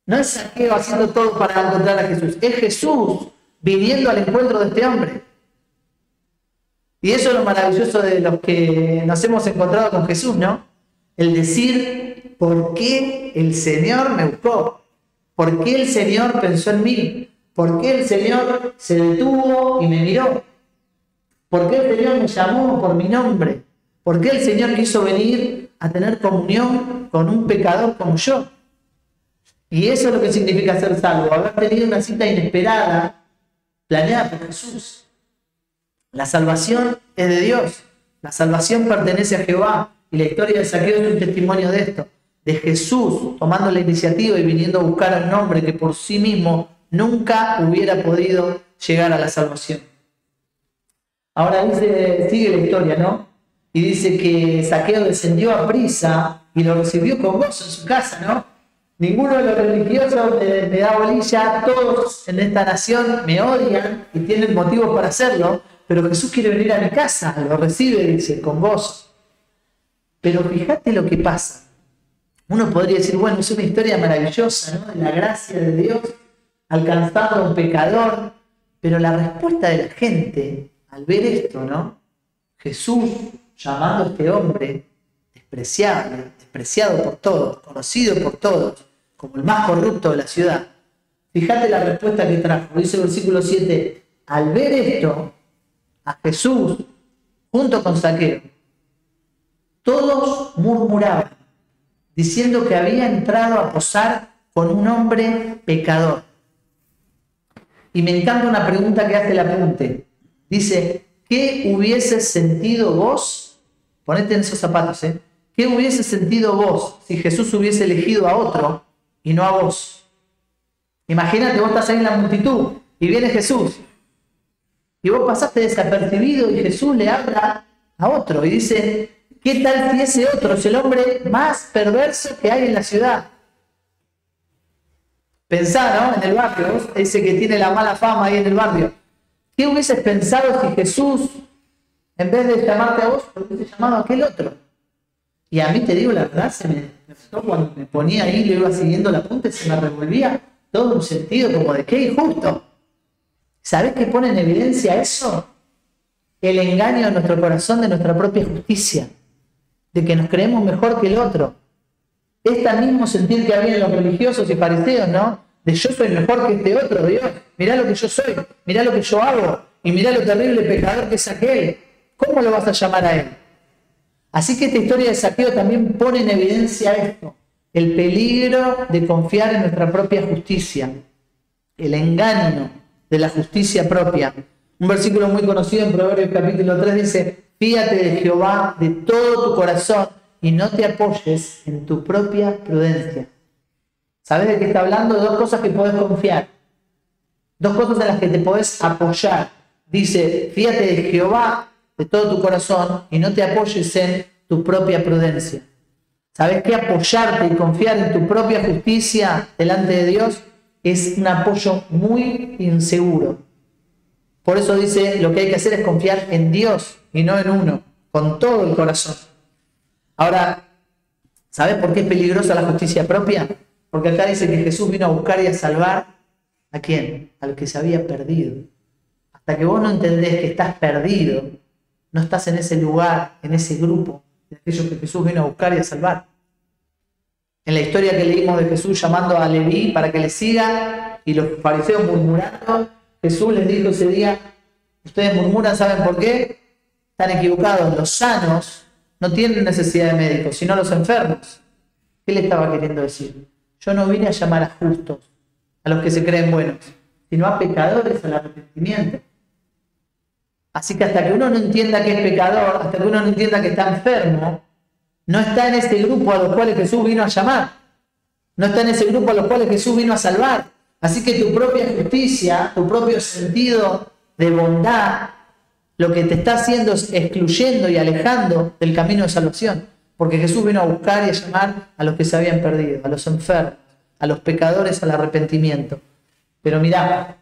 No es Zaqueo haciendo todo para encontrar a Jesús, es Jesús viniendo al encuentro de este hombre. Y eso es lo maravilloso de los que nos hemos encontrado con Jesús, ¿no? El decir, ¿por qué el Señor me buscó? ¿Por qué el Señor pensó en mí? ¿Por qué el Señor se detuvo y me miró? ¿Por qué el Señor me llamó por mi nombre? ¿Por qué el Señor quiso venir a tener comunión con un pecador como yo? Y eso es lo que significa ser salvo, haber tenido una cita inesperada, planeada por Jesús. La salvación es de Dios, la salvación pertenece a Jehová, y la historia de Zaqueo es un testimonio de esto, de Jesús tomando la iniciativa y viniendo a buscar a un hombre que por sí mismo nunca hubiera podido llegar a la salvación. Ahora sigue la historia, ¿no? Y dice que Zaqueo descendió a prisa y lo recibió con gozo en su casa, ¿no? Ninguno de los religiosos me da bolilla, todos en esta nación me odian y tienen motivos para hacerlo, pero Jesús quiere venir a mi casa, lo recibe, dice, con gozo. Pero fíjate lo que pasa. Uno podría decir, bueno, es una historia maravillosa, ¿no?, de la gracia de Dios alcanzando a un pecador, pero la respuesta de la gente al ver esto, ¿no? Jesús llamando a este hombre despreciado por todos, conocido por todos, como el más corrupto de la ciudad. Fíjate la respuesta que trajo. Dice el versículo 7, al ver esto, a Jesús, junto con Zaqueo, todos murmuraban, diciendo que había entrado a posar con un hombre pecador. Y me encanta una pregunta que hace el apunte. Dice, ¿qué hubieses sentido vos? Ponete en esos zapatos, ¿eh? ¿Qué hubieses sentido vos si Jesús hubiese elegido a otro y no a vos? Imagínate, vos estás ahí en la multitud y viene Jesús. Y vos pasaste desapercibido y Jesús le habla a otro y dice, ¿qué tal si ese otro es el hombre más perverso que hay en la ciudad? Pensá, ¿no? En el barrio, ese que tiene la mala fama ahí en el barrio. ¿Qué hubieses pensado si Jesús, en vez de llamarte a vos, hubiese llamado a aquel otro? Y a mí, te digo la verdad, se me pasó cuando me ponía ahí, le iba siguiendo la punta y se me revolvía todo un sentido como de qué injusto. ¿Sabés qué pone en evidencia eso? El engaño de nuestro corazón, de nuestra propia justicia, de que nos creemos mejor que el otro. Este mismo sentir que había en los religiosos y fariseos, ¿no? De yo soy mejor que este otro, Dios. Mirá lo que yo soy, mirá lo que yo hago, y mirá lo terrible pecador que es aquel. ¿Cómo lo vas a llamar a él? Así que esta historia de Zaqueo también pone en evidencia esto, el peligro de confiar en nuestra propia justicia, el engaño de la justicia propia. Un versículo muy conocido en Proverbios capítulo 3 dice, fíate de Jehová de todo tu corazón y no te apoyes en tu propia prudencia. ¿Sabes de qué está hablando? De dos cosas que podés confiar, dos cosas en las que te podés apoyar. Dice, fíate de Jehová de todo tu corazón y no te apoyes en tu propia prudencia. ¿Sabes qué? Apoyarte y confiar en tu propia justicia delante de Dios es un apoyo muy inseguro. Por eso dice, lo que hay que hacer es confiar en Dios y no en uno, con todo el corazón. Ahora, ¿sabes por qué es peligrosa la justicia propia? Porque acá dice que Jesús vino a buscar y a salvar ¿a quién? Al que se había perdido. Hasta que vos no entendés que estás perdido, no estás en ese lugar, en ese grupo de aquellos que Jesús vino a buscar y a salvar. En la historia que leímos de Jesús llamando a Leví para que le siga y los fariseos murmurando, Jesús les dijo ese día, ustedes murmuran, ¿saben por qué? Están equivocados, los sanos no tienen necesidad de médicos, sino los enfermos. ¿Qué le estaba queriendo decir? Yo no vine a llamar a justos, a los que se creen buenos, sino a pecadores al arrepentimiento. Así que hasta que uno no entienda que es pecador, hasta que uno no entienda que está enfermo, no está en ese grupo a los cuales Jesús vino a llamar. No está en ese grupo a los cuales Jesús vino a salvar. Así que tu propia justicia, tu propio sentido de bondad, lo que te está haciendo es excluyendo y alejando del camino de salvación. Porque Jesús vino a buscar y a llamar a los que se habían perdido, a los enfermos, a los pecadores al arrepentimiento. Pero mirá,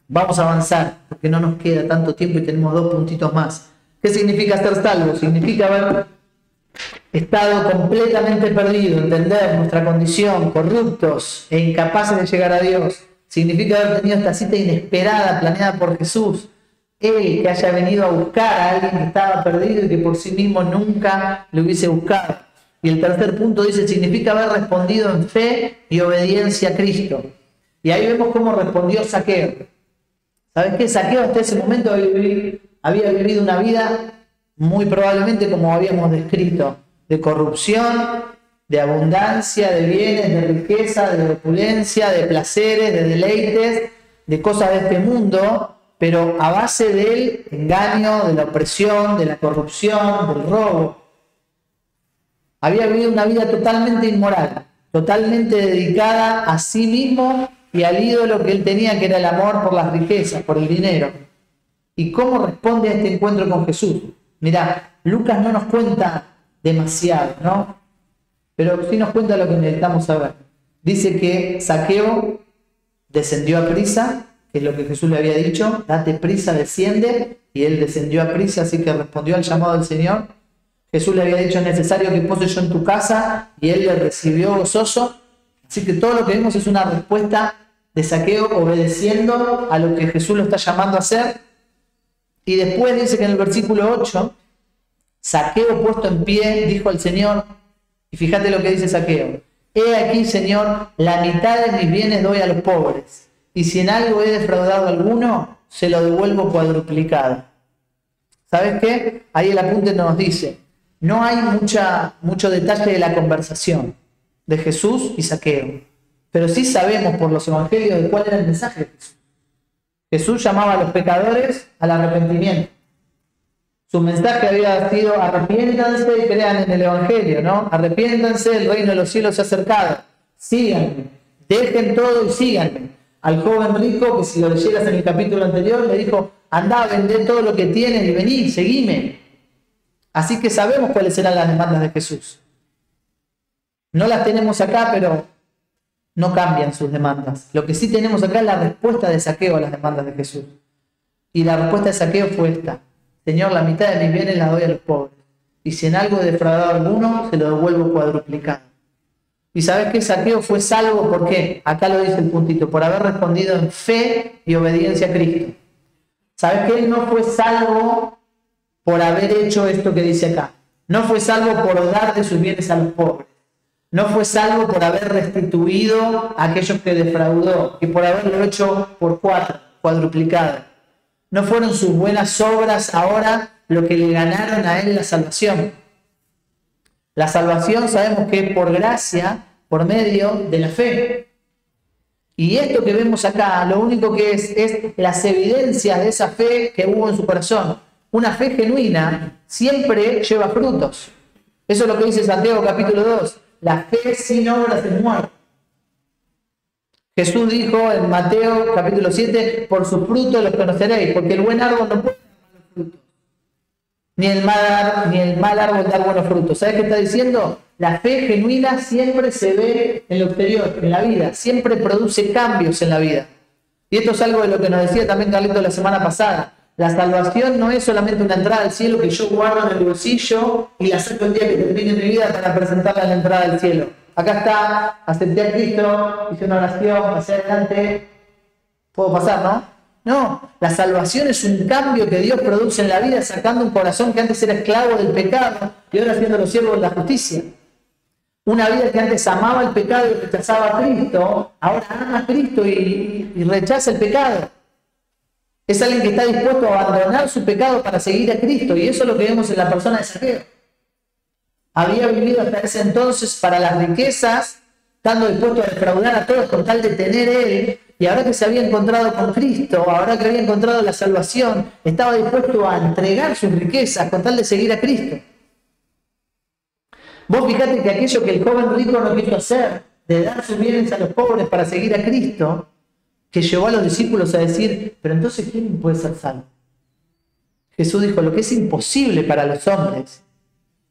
vamos a avanzar, porque no nos queda tanto tiempo y tenemos 2 puntitos más. ¿Qué significa ser salvo? Significa haber estado completamente perdido, entender nuestra condición, corruptos e incapaces de llegar a Dios. Significa haber tenido esta cita inesperada, planeada por Jesús. Él que haya venido a buscar a alguien que estaba perdido y que por sí mismo nunca le hubiese buscado. Y el tercer punto dice, significa haber respondido en fe y obediencia a Cristo. Y ahí vemos cómo respondió Zaqueo. ¿Sabes qué? Zaqueo hasta ese momento había vivido una vida muy probablemente como habíamos descrito, de corrupción, de abundancia, de bienes, de riqueza, de opulencia, de placeres, de deleites, de cosas de este mundo, pero a base del engaño, de la opresión, de la corrupción, del robo. Había vivido una vida totalmente inmoral, totalmente dedicada a sí mismo y al ídolo que él tenía, que era el amor por las riquezas, por el dinero. ¿Y cómo responde a este encuentro con Jesús? Mirá, Lucas no nos cuenta demasiado, ¿no? Pero sí nos cuenta lo que necesitamos saber. Dice que Zaqueo descendió a prisa, que es lo que Jesús le había dicho, date prisa, desciende, y él descendió a prisa, así que respondió al llamado del Señor. Jesús le había dicho, es necesario que pose yo en tu casa, y él le recibió gozoso. Así que todo lo que vemos es una respuesta de Zaqueo obedeciendo a lo que Jesús lo está llamando a hacer. Y después dice que en el versículo 8, Zaqueo puesto en pie dijo al Señor, y fíjate lo que dice Zaqueo, he aquí, Señor, la mitad de mis bienes doy a los pobres, y si en algo he defraudado a alguno, se lo devuelvo cuadruplicado. ¿Sabes qué? Ahí el apunte nos dice, no hay mucho detalle de la conversación de Jesús y Zaqueo, pero sí sabemos por los evangelios de cuál era el mensaje de Jesús. Jesús llamaba a los pecadores al arrepentimiento. Su mensaje había sido: arrepiéntanse y crean en el Evangelio, ¿no? Arrepiéntanse, el reino de los cielos se ha acercado. Síganme, dejen todo y síganme. Al joven rico, que si lo leyeras en el capítulo anterior, le dijo: andá, vendé todo lo que tienes y vení, seguime. Así que sabemos cuáles serán las demandas de Jesús. No las tenemos acá, pero no cambian sus demandas. Lo que sí tenemos acá es la respuesta de Zaqueo a las demandas de Jesús. Y la respuesta de Zaqueo fue esta: Señor, la mitad de mis bienes la doy a los pobres. Y si en algo he defraudado a alguno, se lo devuelvo cuadruplicado. ¿Y sabes qué? Zaqueo fue salvo, ¿por qué? Acá lo dice el puntito: por haber respondido en fe y obediencia a Cristo. ¿Sabes que él no fue salvo por haber hecho esto que dice acá? No fue salvo por dar de sus bienes a los pobres. No fue salvo por haber restituido a aquellos que defraudó y por haberlo hecho por cuadruplicado. No fueron sus buenas obras ahora lo que le ganaron a él la salvación. La salvación sabemos que es por gracia, por medio de la fe. Y esto que vemos acá, lo único que es las evidencias de esa fe que hubo en su corazón. Una fe genuina siempre lleva frutos. Eso es lo que dice Santiago capítulo 2. La fe sin obras es muerta. Jesús dijo en Mateo capítulo 7: por sus frutos los conoceréis, porque el buen árbol no puede dar malos frutos, ni el mal árbol dar buenos frutos. ¿Sabes qué está diciendo? La fe genuina siempre se ve en lo exterior, en la vida, siempre produce cambios en la vida. Y esto es algo de lo que nos decía también Carlito la semana pasada. La salvación no es solamente una entrada al cielo que yo guardo en el bolsillo y la saco el día que termine mi vida para presentarla en la entrada al cielo. Acá está, acepté a Cristo, hice una oración, pasé adelante, puedo pasar, ¿no? No, la salvación es un cambio que Dios produce en la vida, sacando un corazón que antes era esclavo del pecado y ahora haciéndolo siervo de la justicia. Una vida que antes amaba el pecado y rechazaba a Cristo, ahora ama a Cristo y rechaza el pecado. Es alguien que está dispuesto a abandonar su pecado para seguir a Cristo, y eso es lo que vemos en la persona de Zaqueo. Había vivido hasta ese entonces para las riquezas, estando dispuesto a defraudar a todos con tal de tener él, y ahora que se había encontrado con Cristo, ahora que había encontrado la salvación, estaba dispuesto a entregar sus riquezas con tal de seguir a Cristo. Vos fijate que aquello que el joven rico no quiso hacer, de dar sus bienes a los pobres para seguir a Cristo, que llevó a los discípulos a decir: pero entonces ¿quién puede ser salvo? Jesús dijo: lo que es imposible para los hombres,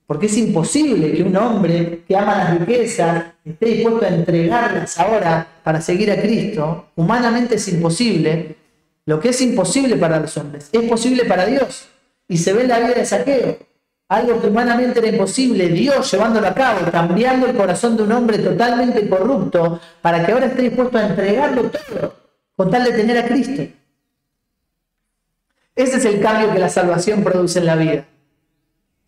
porque es imposible que un hombre que ama las riquezas esté dispuesto a entregarlas ahora para seguir a Cristo. Humanamente es imposible. Lo que es imposible para los hombres es posible para Dios. Y se ve en la vida de Zaqueo. Algo que humanamente era imposible, Dios llevándolo a cabo, cambiando el corazón de un hombre totalmente corrupto para que ahora esté dispuesto a entregarlo todo con tal de tener a Cristo. Ese es el cambio que la salvación produce en la vida.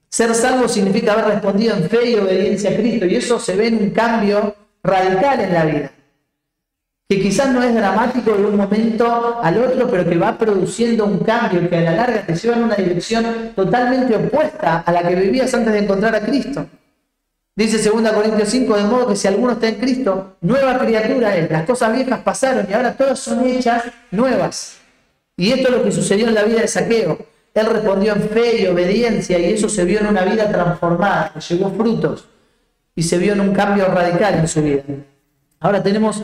Ser salvo significa haber respondido en fe y obediencia a Cristo, y eso se ve en un cambio radical en la vida, que quizás no es dramático de un momento al otro, pero que va produciendo un cambio que a la larga te lleva en una dirección totalmente opuesta a la que vivías antes de encontrar a Cristo. Dice 2 Corintios 5, de modo que si alguno está en Cristo, nueva criatura es. Las cosas viejas pasaron y ahora todas son hechas nuevas. Y esto es lo que sucedió en la vida de Zaqueo. Él respondió en fe y obediencia, y eso se vio en una vida transformada, que llevó frutos y se vio en un cambio radical en su vida. Ahora tenemos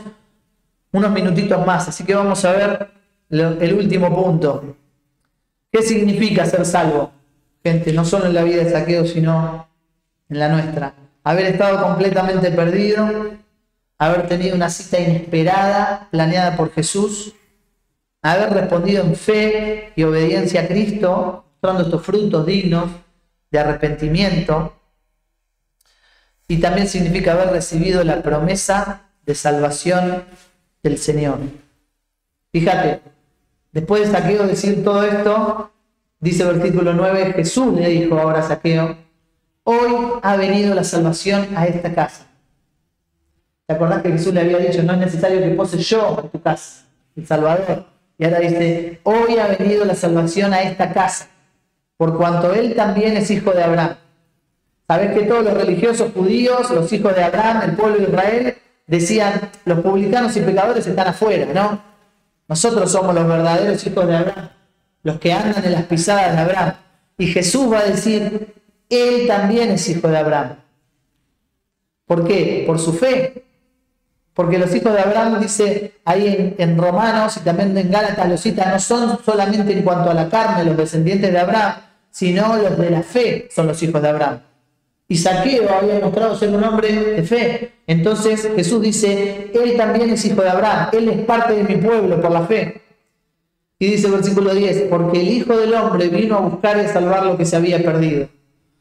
unos minutitos más, así que vamos a ver el último punto. ¿Qué significa ser salvo? Gente, no solo en la vida de Zaqueo, sino en la nuestra. Haber estado completamente perdido, haber tenido una cita inesperada, planeada por Jesús, haber respondido en fe y obediencia a Cristo, mostrando estos frutos dignos de arrepentimiento. Y también significa haber recibido la promesa de salvación del Señor. Fíjate, después de Zaqueo decir todo esto, dice versículo 9, Jesús le dijo ahora a Zaqueo: hoy ha venido la salvación a esta casa. ¿Te acordás que Jesús le había dicho: no es necesario que pose yo en tu casa, el Salvador? Y ahora dice: hoy ha venido la salvación a esta casa, por cuanto él también es hijo de Abraham. ¿Sabés que todos los religiosos judíos, los hijos de Abraham, el pueblo de Israel, decían: los publicanos y pecadores están afuera, ¿no? Nosotros somos los verdaderos hijos de Abraham, los que andan en las pisadas de Abraham. Y Jesús va a decir, él también es hijo de Abraham. ¿Por qué? Por su fe. Porque los hijos de Abraham, dice ahí en Romanos y también en Gálatas, los cita, no son solamente en cuanto a la carne los descendientes de Abraham, sino los de la fe son los hijos de Abraham. Y Zaqueo había mostrado ser un hombre de fe. Entonces Jesús dice, él también es hijo de Abraham, él es parte de mi pueblo por la fe. Y dice el versículo 10, porque el Hijo del Hombre vino a buscar y salvar lo que se había perdido.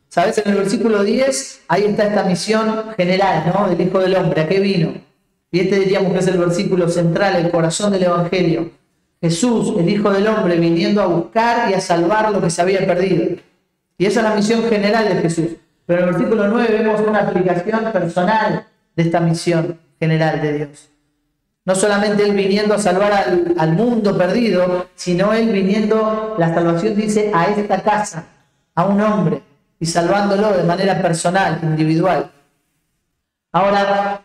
¿Sabes? En el versículo 10, ahí está esta misión general, ¿no? Del Hijo del Hombre. ¿A qué vino? Y este diríamos que es el versículo central, el corazón del Evangelio. Jesús, el Hijo del Hombre, viniendo a buscar y a salvar lo que se había perdido. Y esa es la misión general de Jesús. Pero en el versículo 9 vemos una aplicación personal de esta misión general de Dios. No solamente Él viniendo a salvar al mundo perdido, sino Él viniendo, la salvación dice, a esta casa, a un hombre, y salvándolo de manera personal, individual. Ahora,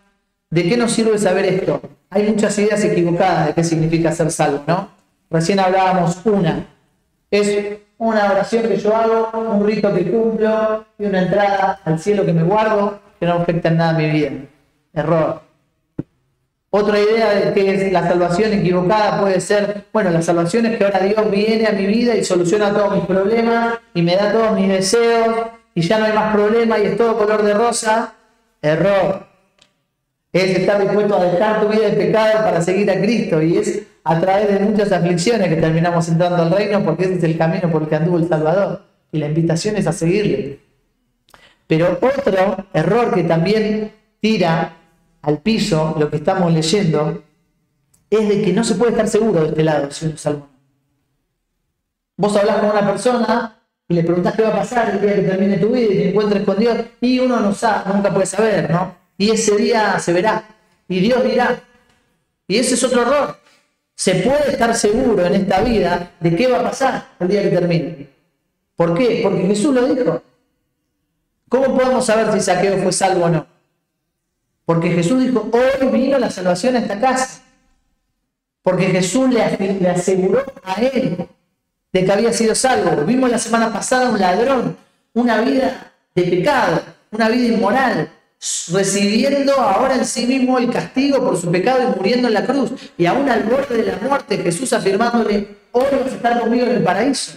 ¿de qué nos sirve saber esto? Hay muchas ideas equivocadas de qué significa ser salvo, ¿no? Recién hablábamos una. Es una oración que yo hago, un rito que cumplo y una entrada al cielo que me guardo, que no afecta en nada mi vida. Error. Otra idea de que es la salvación equivocada puede ser, bueno, la salvación es que ahora Dios viene a mi vida y soluciona todos mis problemas y me da todos mis deseos y ya no hay más problema y es todo color de rosa. Error. Es estar dispuesto a dejar tu vida de pecado para seguir a Cristo, y es a través de muchas aflicciones que terminamos entrando al reino, porque ese es el camino por el que anduvo el Salvador y la invitación es a seguirle. Pero otro error que también tira al piso lo que estamos leyendo es de que no se puede estar seguro de este lado si uno es salvo. Vos hablás con una persona y le preguntás qué va a pasar el día que termine tu vida y te encuentres con Dios, y uno no sabe, nunca puede saber, ¿no? Y ese día se verá, y Dios dirá. Y ese es otro error. Se puede estar seguro en esta vida de qué va a pasar el día que termine. ¿Por qué? Porque Jesús lo dijo. ¿Cómo podemos saber si Zaqueo fue salvo o no? Porque Jesús dijo, hoy vino la salvación a esta casa. Porque Jesús le aseguró a él de que había sido salvo. Vimos la semana pasada un ladrón, una vida de pecado, una vida inmoral, recibiendo ahora en sí mismo el castigo por su pecado y muriendo en la cruz. Y aún al borde de la muerte, Jesús afirmándole, hoy vas a estar conmigo en el paraíso.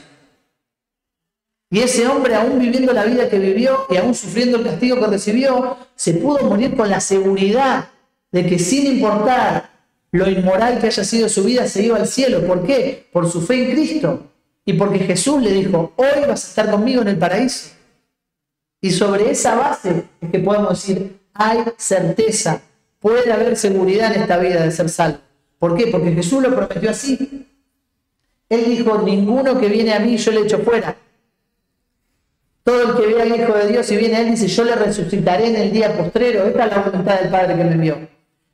Y ese hombre, aún viviendo la vida que vivió y aún sufriendo el castigo que recibió, se pudo morir con la seguridad de que, sin importar lo inmoral que haya sido su vida, se iba al cielo. ¿Por qué? Por su fe en Cristo. Y porque Jesús le dijo, hoy vas a estar conmigo en el paraíso. Y sobre esa base es que podemos decir, hay certeza, puede haber seguridad en esta vida de ser salvo. ¿Por qué? Porque Jesús lo prometió así. Él dijo, ninguno que viene a mí yo le echo fuera. Todo el que ve al Hijo de Dios y viene a él, dice, yo le resucitaré en el día postrero. Esta es la voluntad del Padre que me envió.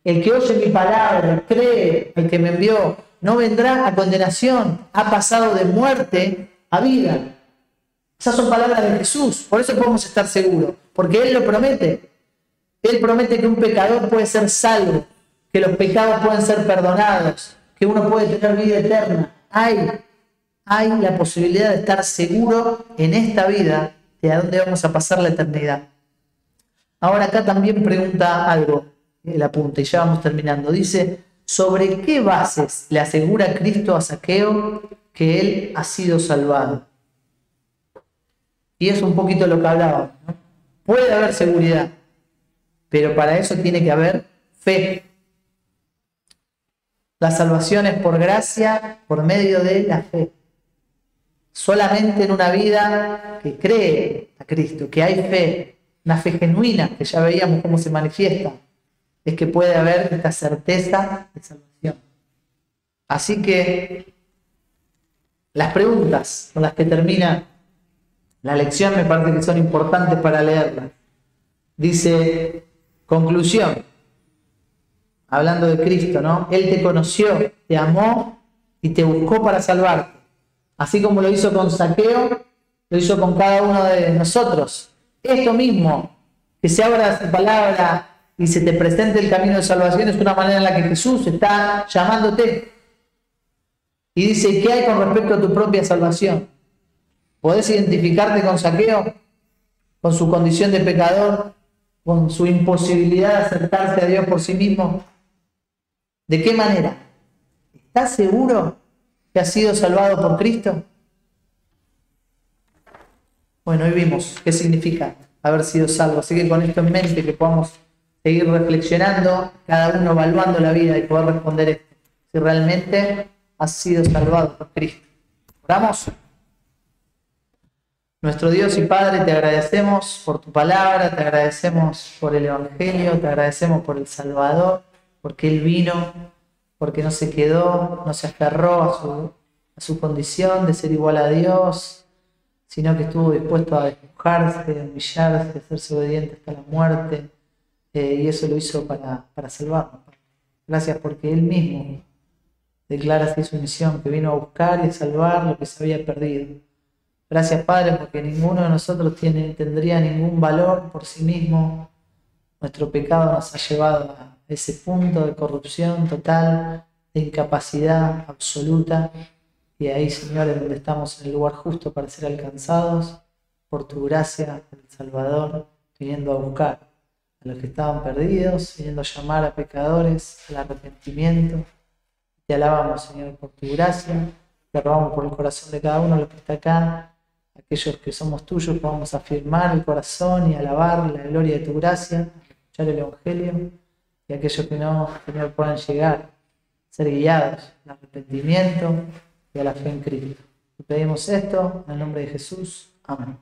El que oye mi palabra, cree el que me envió, no vendrá a condenación, ha pasado de muerte a vida. Esas son palabras de Jesús, por eso podemos estar seguros, porque Él lo promete. Él promete que un pecador puede ser salvo, que los pecados pueden ser perdonados, que uno puede tener vida eterna. Hay la posibilidad de estar seguro en esta vida de a dónde vamos a pasar la eternidad. Ahora acá también pregunta algo, el apunte, y ya vamos terminando. Dice, ¿sobre qué bases le asegura Cristo a Zaqueo que él ha sido salvado? Y es un poquito lo que hablábamos, ¿no? Puede haber seguridad, pero para eso tiene que haber fe. La salvación es por gracia, por medio de la fe. Solamente en una vida que cree a Cristo, que hay fe, una fe genuina, que ya veíamos cómo se manifiesta, es que puede haber esta certeza de salvación. Así que las preguntas con las que termina la lección me parece que son importantes para leerlas. Dice, conclusión, hablando de Cristo, ¿no? Él te conoció, te amó y te buscó para salvarte. Así como lo hizo con Zaqueo, lo hizo con cada uno de nosotros. Esto mismo, que se abra su palabra y se te presente el camino de salvación, es una manera en la que Jesús está llamándote. Y dice, ¿qué hay con respecto a tu propia salvación? ¿Podés identificarte con Zaqueo? ¿Con su condición de pecador? ¿Con su imposibilidad de acercarse a Dios por sí mismo? ¿De qué manera? ¿Estás seguro que has sido salvado por Cristo? Bueno, hoy vimos qué significa haber sido salvo. Así que con esto en mente, que podamos seguir reflexionando, cada uno evaluando la vida y poder responder esto. Si realmente has sido salvado por Cristo. ¿Oramos? Nuestro Dios y Padre, te agradecemos por tu palabra, te agradecemos por el Evangelio, te agradecemos por el Salvador, porque Él vino, porque no se quedó, no se aferró a su condición de ser igual a Dios, sino que estuvo dispuesto a despojarse, a humillarse, a hacerse obediente hasta la muerte, y eso lo hizo para salvarnos. Gracias porque Él mismo declara así su misión, que vino a buscar y a salvar lo que se había perdido. Gracias, Padre, porque ninguno de nosotros tendría ningún valor por sí mismo. Nuestro pecado nos ha llevado a ese punto de corrupción total, de incapacidad absoluta. Y ahí, Señor, es donde estamos en el lugar justo para ser alcanzados por tu gracia, el Salvador, viniendo a buscar a los que estaban perdidos, viniendo a llamar a pecadores al arrepentimiento. Te alabamos, Señor, por tu gracia. Te rogamos por el corazón de cada uno de los que está acá. Aquellos que somos tuyos, que vamos a afirmar el corazón y alabar la gloria de tu gracia, escuchar el Evangelio, y aquellos que no, Señor, puedan llegar a ser guiados al arrepentimiento y a la fe en Cristo. Te pedimos esto en el nombre de Jesús. Amén.